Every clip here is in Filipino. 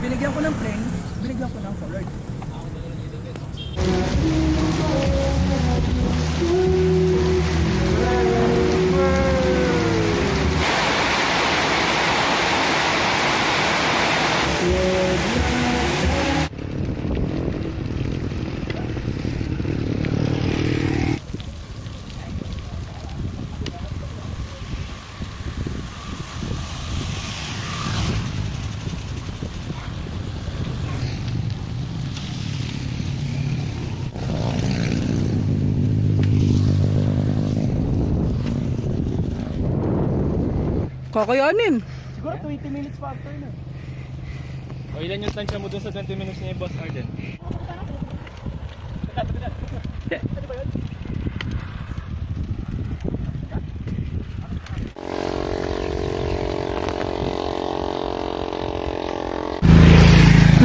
binigyan ko ng plane, binigyan ko ng colored. Kakayanin. Siguro 20 minutes pa after na. O ilan yung tansya mo dun sa 20 minutes niya, Boss Arden?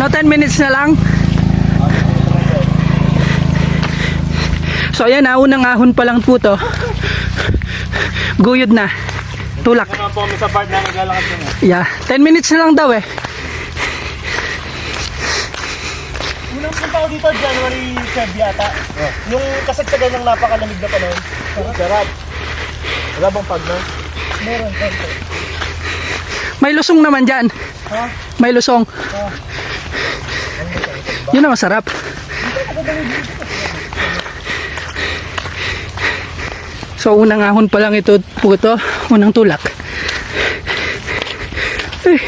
No, 10 minutes na lang. So ayan, unang ahon pa lang po to. Guyod na. Tulak. Naman po kami sa part na naglalakad ko na. Yeah, 10 minutes na lang daw eh. Unang punta ko dito, January 12 yata. Yung kasagsagan ng napakalamig na panahon. Sarap. Wala bang pag na? Meron. May lusong naman dyan. Ha? May lusong. Yun ang masarap. So unang ahon pa lang ito po ito. Unang tulak. Eh.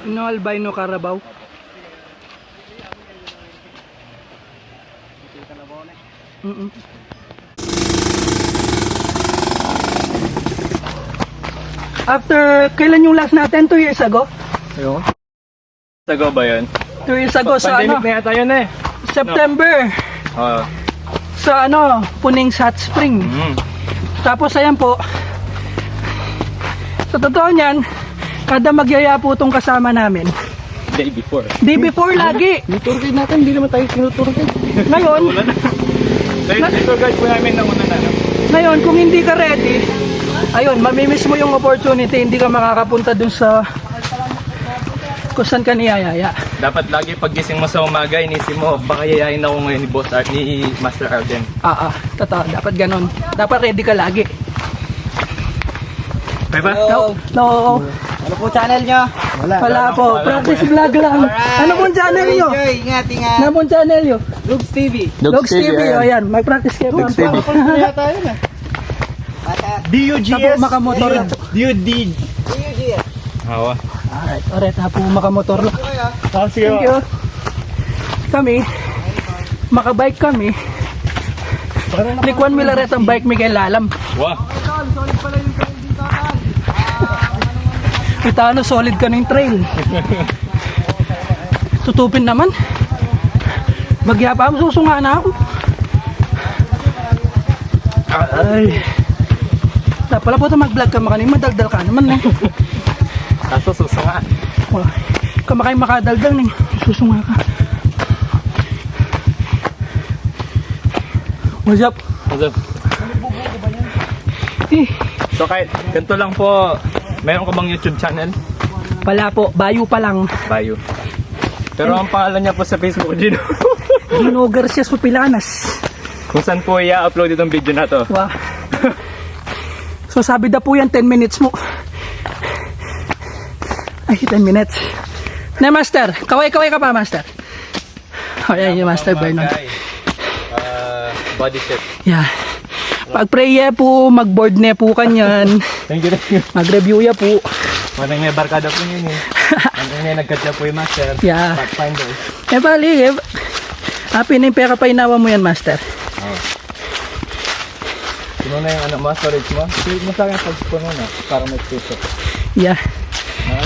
No albino Carabao. After, kailan yung last natin? 2 years ago? Ayun. Sago ba yun? 2 years ago sa Pandemic ano? na yata yun eh. September. Oo. Sa ano, Puning Hot Spring. Tapos ayan po. Sa totoo niyan, kada magyaya po itong kasama namin. Day before. Day before lagi. Tuturkay natin, hindi naman tayo tinuturkay. Ngayon, So ito guys po namin na una na. ngayon kung hindi ka ready, ayun, mamimiss mo yung opportunity, hindi ka makakapunta dun sa kung saan ka niyayaya. Dapat lagi paggising mo sa umaga, inisip mo, baka yayain ako ngayon ni Boss Art, ni Master Arden. Totoo, dapat ganon. Dapat ready ka lagi. Pwede ba? No. Ano po channel nyo? Wala po. Practice vlog lang. Ano pong channel nyo? Ingat. Ano pong channel nyo? Lugs TV. Lugs TV. O yan, may practice kayo. Lugs TV. Yata yun ah. DUGS. Tapo makamotor lang. DUD. DUGS. Hawa. Alright, tapo makamotor lang. Sige Thank you. Kami, makabike kami. Likuan Milaret ang bike Miguel Lalam. Wow. Solid pala yung trail dito, Tal. Kita ano, solid ka ng trail. Tutupin naman. Bagya pa, susunga na ako. Ay. Pala po ito mag-vlog ka makanin, madaldal ka naman eh. Kaso susunga. Kamakay makadaldal eh. Susunga ka. What's up? What's up? Eh, So kahit ganito lang po, meron ka bang YouTube channel? wala po, bayo pa lang. Bayo. Pero ang pangalan niya po sa Facebook, Gino. Gino Garcia Supilanas. Kung saan po i-upload itong video na to. Wow. So sabi na po yan 10 minutes mo. Ay, 10 minutes. Na master, kaway-kaway ka pa master. Oh, yan yung master Vernon. Body shape. Yeah. Pag pray po, mag-board na po kanyan. Thank you. Mag-review ya po. Walang may barkada po yun eh. Ang may nagkatya po yung master. Yeah. Pathfinder. Bali, happy na yung pera pa inawa mo yan master. Oh. Sino na yung ano mo, storage mo? Storage mo sa akin pag puno na, para may space. Yeah.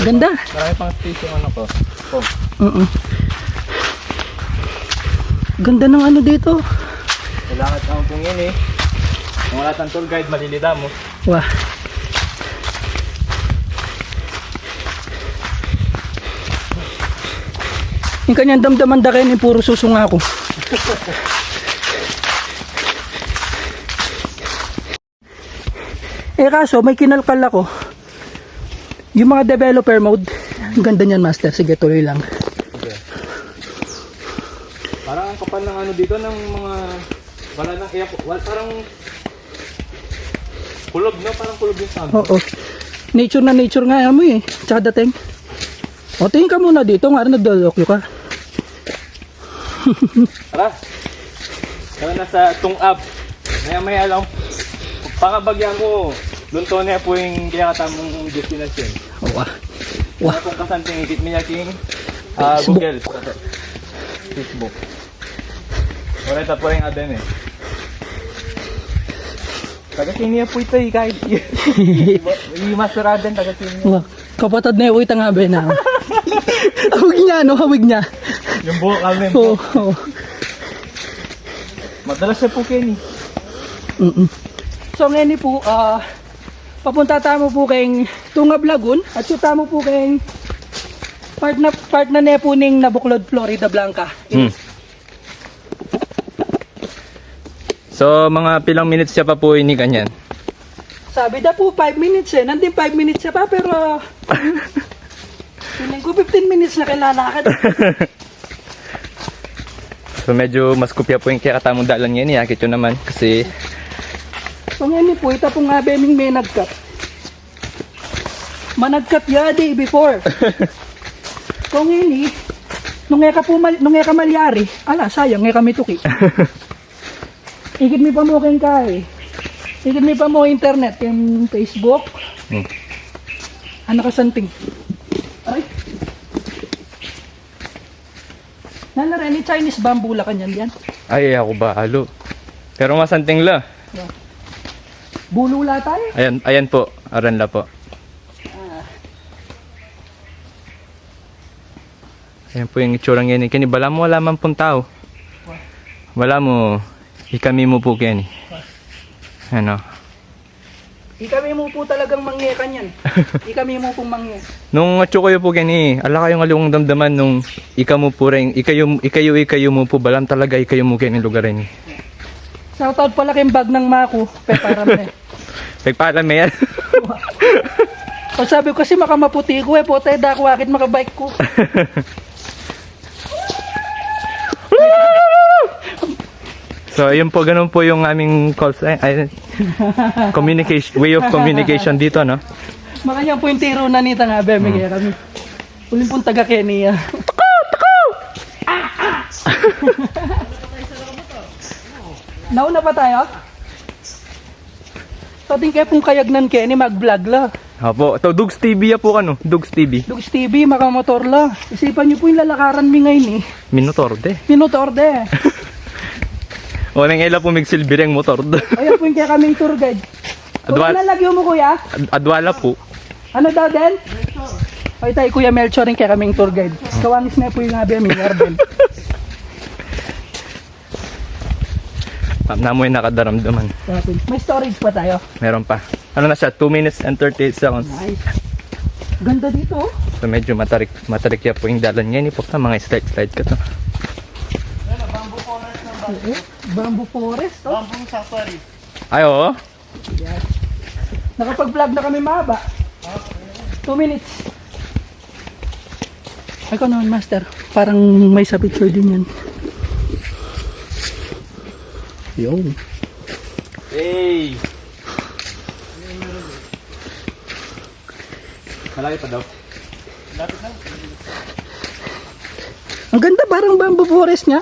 Ganda. Marami pang space yung ano ko. Ganda ng ano dito. Kailangan naman pong yun eh. Kung wala tang tour guide, malilita mo. Wah. Yung kanyang damdaman da kayo, puro susunga ko. Eh kaso, may kinalkal ako. Yung mga developer mode, ang ganda niyan master. Sige, tuloy lang. Okay. Parang ang kapal ng ano dito ng mga... Wala nang iyak. Parang... Kulob, no? Parang kulob yung sound. Oo. Nature na nature nga mo eh. Tsaka dating. O, tingin ka muna dito nga. Nagdolokyo ka. Tara. Tara na sa tungab. Maya lang. Pakabagyan ko. Doon to na po yung kaya katamong destination. Wah. Wah. Kung kasanting ikit niya king Google. Facebook. Wala ito po rin aden eh. Taga-siniya po ito eh kahit yung Master Aden taga-siniya. Wah. Kapatid na iwita nga ba na. Hawig niya, no? Hawig niya. Yung buhok kami Oo. po. Madalas siya po Kenny. So ngayon po, papunta tamo po kay Tungab Lagoon at so tamo po kay part na nepo ning Nabuklod, Florida Blanca. So mga pilang minutes siya pa po ini kanyan. Sabi da po 5 minutes eh. Nandun 5 minutes siya pa pero feeling ko 15 minutes na kailalakad. So medyo mas kopya po yung kaya katamong dalan ngayon. Yakit yun naman kasi So ngayon po, ito pong abeming may nagkat. Managkat ya day before. Kung ini, nung eka malyari, ala sayang, eka mituki. Igit mi pa mo keng kay. Igit mi pa mo internet, yung Facebook. Ano ka santing? Ay. Nanara, ni Chinese bamboo la kanyan yan. ay ako ba halo. Pero masanting la. Bulula tayo. Ayan po, aran la po. Ayan po yung itsurang yan. Kini bala mo wala man pong tao. Wala mo, ikami mo po Kenny. Ano? Ikami mo po talagang mangye kanyan. Ikami mo pong mangye. Nung atyo kayo po Kenny, ala kayong aliwang damdaman nung ika mo po rin, ikayo mo po balam talaga ikayo mo Kenny lugar rin. Shoutout pala kayong bag ng Maku. Peparam na eh. Pagpala mo yan. O sabi ko kasi makamaputi ko eh. Potay da ako akit makabike ko. So yun po, ganun po yung aming calls, communication, way of communication dito, no? Makanya po yung tiro na nita nga be. May kaya kami. Uling pong taga Kenya. Nauna pa tayo? So din kayo pong kayagnan Kenny mag-vlog la. Opo, ito Dugs TV ya po ano, Dugs TV. Dugs TV, makamotor la. Isipan niyo po yung lalakaran mi ngayon eh. Minotor de. Minutor de. O nang ila po mig silbireng motor de. Ayan po yung kaya kami tour guide. Kung Adwa- ano lagyo mo kuya? Adwala po. Ano daw din? Ay tayo Kuya Melchor rin kaya kaming tour guide. Kawangis na po yung habi aming garden. Na mo yung nakadaramdaman. May storage pa tayo. Meron pa. Ano na siya? 2 minutes and 38 seconds. Nice. Ganda dito oh. So medyo matarik ya po yung dalan ngayon. Ipok na mga slide ka to. Bamboo forest oh. Bamboo safari. Ay oo. Yes. Nakapag-vlog na kami mahaba. 2 minutes. Ay ko naman master. Parang may sa picture din yan. Yun. Hey! Malaki pa daw. Ang ganda parang bamboo forest niya.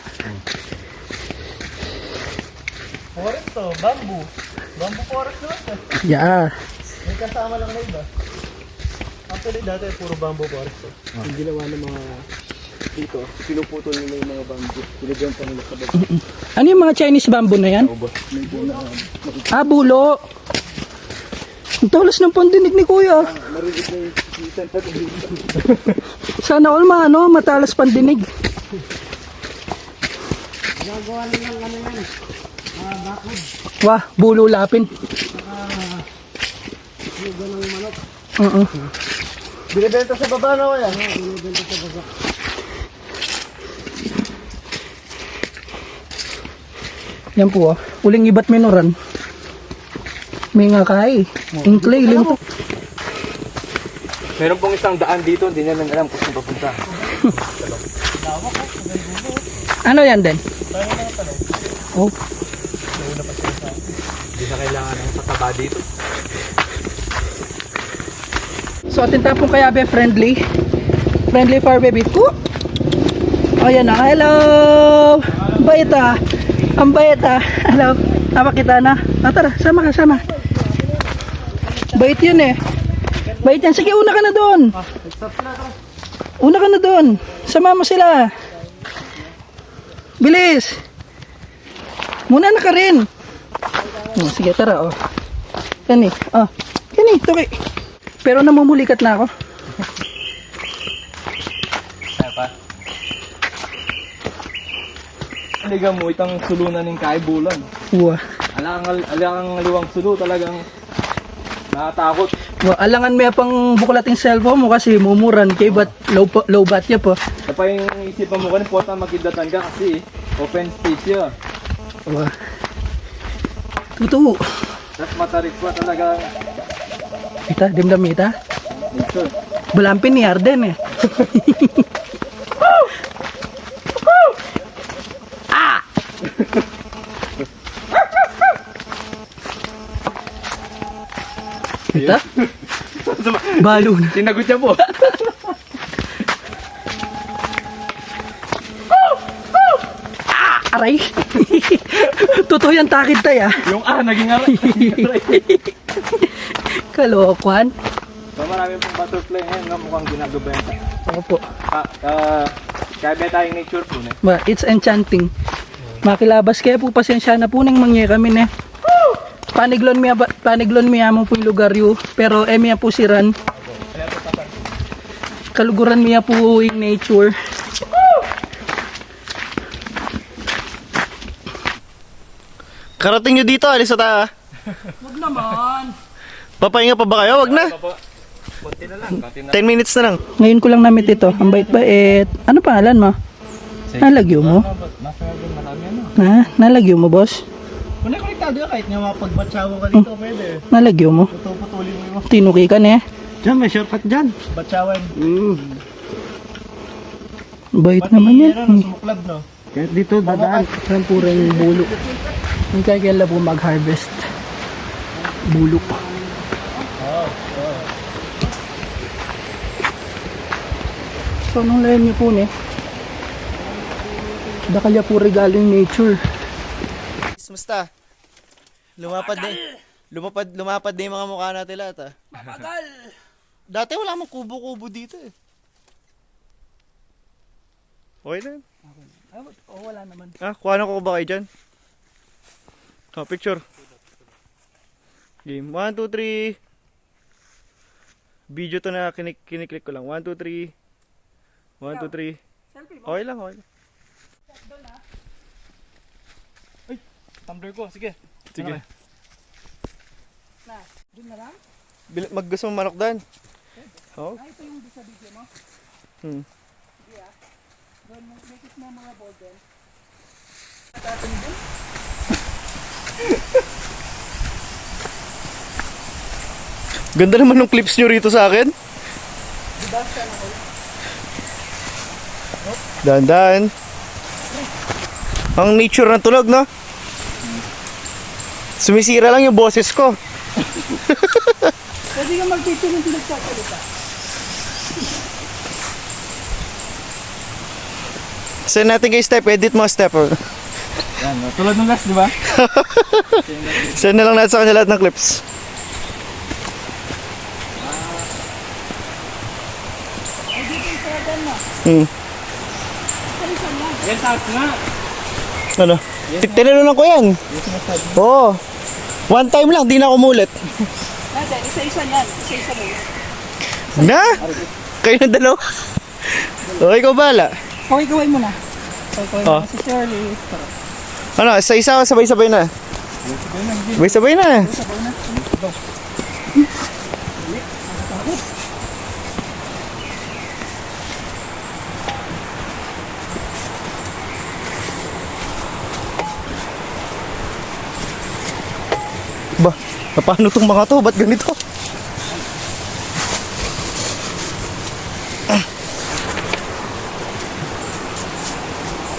Forest to, bamboo. Bamboo forest naman to. Yeah. May kasama lang na iba. Actually dati puro bamboo forest to. Yung ginawa ng mga dito, pinuputol nila yung mga bamboo. Pinagyan pa nila sa baba. Ano yung mga Chinese bamboo na yan? Ah, bulo. Ang tulas ng pandinig ni Kuya. Marinig na yung season na dito. Sana all matalas pandinig. Gagawa nilang ano yan, bakod. Wah, bulo lapin. Binibenta sa baba na yan. Yan po uling ibat minoran. May nga kay. Inklay, limpo. Meron pong isang daan dito, hindi namin alam kung saan papunta. Ano yan din? Oh, Hindi na kailangan ng pataba dito. so atin tapong kaya be friendly. Friendly for baby. Ayan na, hello! Ang bait ah. Ang bait ah. Hello. Tama kita na. Tara, sama ka, sama. Bait yun eh. Bait yan. Sige, una ka na doon. Una ka na doon. Sama mo sila. Bilis. Muna na ka rin. Sige, tara oh. Yan eh. Yan eh, tuki. Pero namumulikat na ako. Kaya pa. Aligang mo itang sulunan ng kaibulan. Wah. Alangang liwang sulu talagang nakatakot. Alangan may pang buklating cellphone mo kasi mumuran kay but low bat ya po. Tapos yung isipan mo kanina, puwata magkidatan ka kasi open space yun. Wah. Tutu. Tapos matarik pa talaga Ita, dimdam ita. nature. Balampin ni Arden eh. Ita? Balo na. Sinagot niya po. Aray. Totoo yan takid tayo ah. Yung naging aray. Kalokohan. So marami pong butterfly ngayon na mukhang ginagabenta. Opo. Kaya ba tayong nature po na? It's enchanting. Makilabas kaya po pasensya na po nang mangye kami ne. Paniglon miya mo po yung lugar yu. Pero miya po siran. Kaluguran miya po yung nature. Karating nyo dito, alis na tayo. Huwag naman. Papahinga pa ba kayo? Wag na. Konti na lang. 10 minutes na lang. Ngayon ko lang namit ito. Ang bait-bait. Ano pangalan mo? Nalagyo mo? Nasa ngayon marami ano. Nalagyo mo, boss? Kung nakonektado ka, kahit nga mapagbatsawa ka dito, pwede. Nalagyo mo? Putulin mo yung Tinuki ka ne? Diyan, may shortcut dyan. Batsawan. Bait naman yan. Sumuklab, no? Kahit dito dadaan. Ang purang bulo. Hindi kaya po mag-harvest. Bulo. So, anong layan niyo po ne? Dakalya po regaling nature. Musta? Lumapad na yung mga mukha natin lahat, ah. Mapagal! Dati wala mong kubo-kubo dito, eh. Okay na. Wala naman. Kuha na ko ba kayo dyan? Picture. Game. 1, 2, 3. Video to na kiniklik ko lang. 1, 2, 3. 1, 2, 3. Selfie mo? Okay lang, okay lang. Tumbler ko, sige. Sige. Na, dun na lang? Gusto mo manok dan? Oo. Ito yung sa video mo? Hmm. Sige Doon, make it memorable din. Ganda naman ng clips nyo rito sa akin. Dahan-dahan. Ang nature ng tunog, no? Sumisira lang yung boses ko. Pwede ka mag-picture ng pinagsasalita. Send natin kay Step. Edit mo, Step. Yan, tulad ng last, di ba? Send na lang natin sa kanya lahat ng clips. Yan, taas nga. Ano? Tinalunan ko yan. Oo. One time lang, di na ako mulit. Nada, isa-isa yan. Isa-isa mo. Na? Kayo na dalawa? Okay, ikaw bahala. Okay, gawin mo na. Okay, Oh. si Shirley. Ano, isa-isa o sabay-sabay na? Sabay na. Ba, paano tong mga to? Ba't ganito?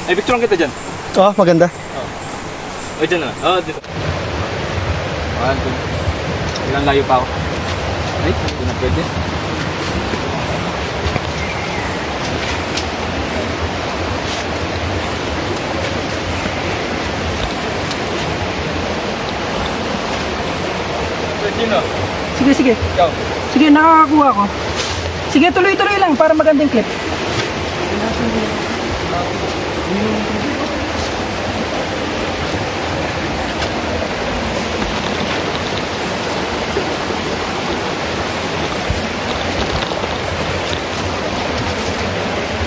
Ay, picturean kita dyan. Oh, maganda. O, dyan na. Oo, dito. 1, 2. Ilang layo pa ako. Ay, hindi na pwede. Pwede na. Sige, sige. Ikaw. Sige, nakakakuha ko. Sige, tuloy-tuloy lang para magandang clip.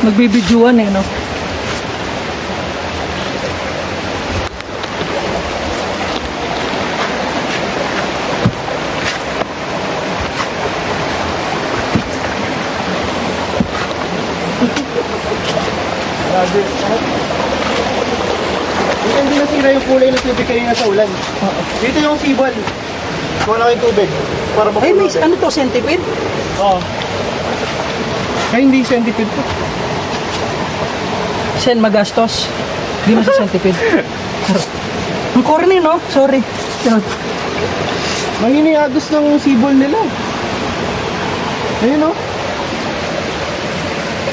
Magbibidyoan eh, no? Grabe. Dito hindi nasira yung kulay ng tubig kanina sa ulan. Dito yung sibol. Kuha na yung tubig. Para Ay, may mapuno. ano to, centipede? Oo. Ay, hindi centipede to. Sen magastos. Hindi mo sa centipede. Ang corny, no? Sorry. Sunod. Mangingiagos ng sibol nila. Ayun o.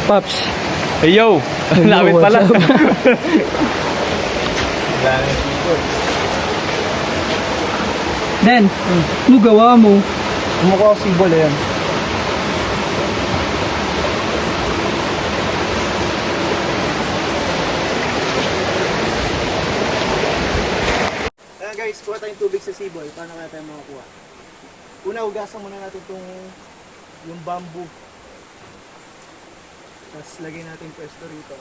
Paps. Hey, yo! Ang lapit What's pala. up? Den, ano gawa mo? Mukha ko sibol ayan. Ayan guys, kuha tayong tubig sa sibol. Paano kaya tayo makakuha? Una, hugasan muna natin yung bamboo. Tapos lagyan natin yung pwesto rito.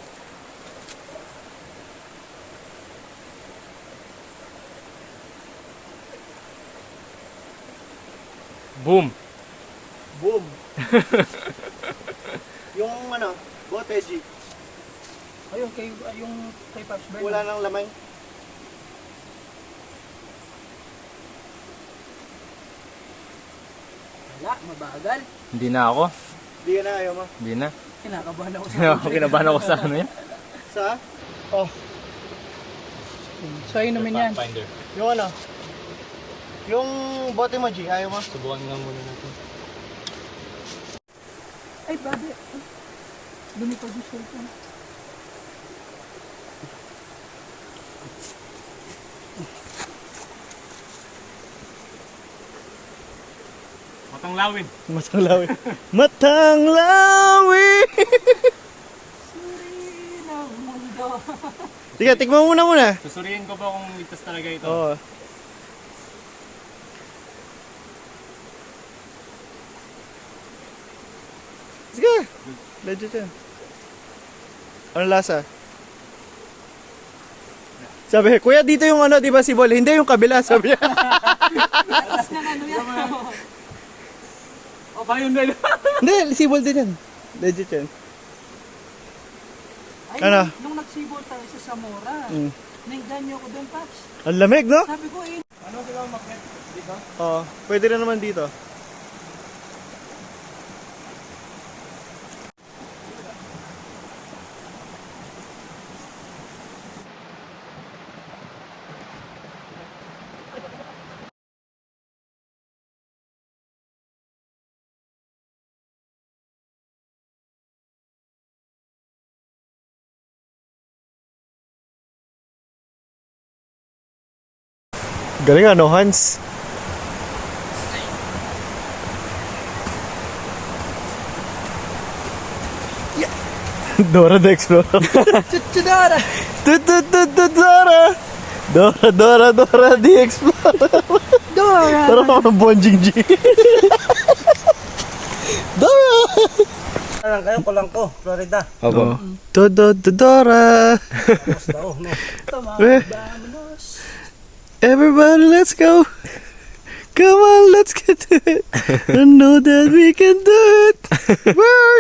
Boom! Boom! Yung ano, bote G, Ayun, yung kay Paps Bernard. wala nang laman. Wala, mabagal. Hindi na ako. Hindi ka na ayaw mo. Hindi na. Kinakabahan ako sa Kinabahan ako sa ano yan. Sa? Oh, So, ayun naman yan. Finder. yung ano? Yung bote mo G, ayaw mo? Subukan nga muna natin. Ay, babe. Lumipad yung cellphone. Matang lawin. Matanglawi. Matanglawi! Sige, tikman mo muna. Susuriin ko pa kung ligtas talaga ito. Oo. Sige. Legit yan. Ano lasa? Sabi, kuya dito yung ano, di ba si Bol? Hindi yung kabila, sabi niya. Oh, pa yun din. Hindi, si Bol din yan. Legit yan. Ay, Ano? nung nagsibol tayo sa Zamora, nainganyo ko doon, Paps. Ang lamig, no? Sabi ko, eh, Ano sila umakyat dito? Oo. Pwede rin naman dito. Galing ano, Hans? Yeah. Dora the Explorer. Chudara! Dora! Dora the Explorer. Dora! Parang ako ng Bonjing G. Dora! Kayo ko lang ko, Florida. Opo. Dora! Basta no. Tama, Eh. vamos. Everybody, let's go. Come on, let's get to it. I know that we can do it. We're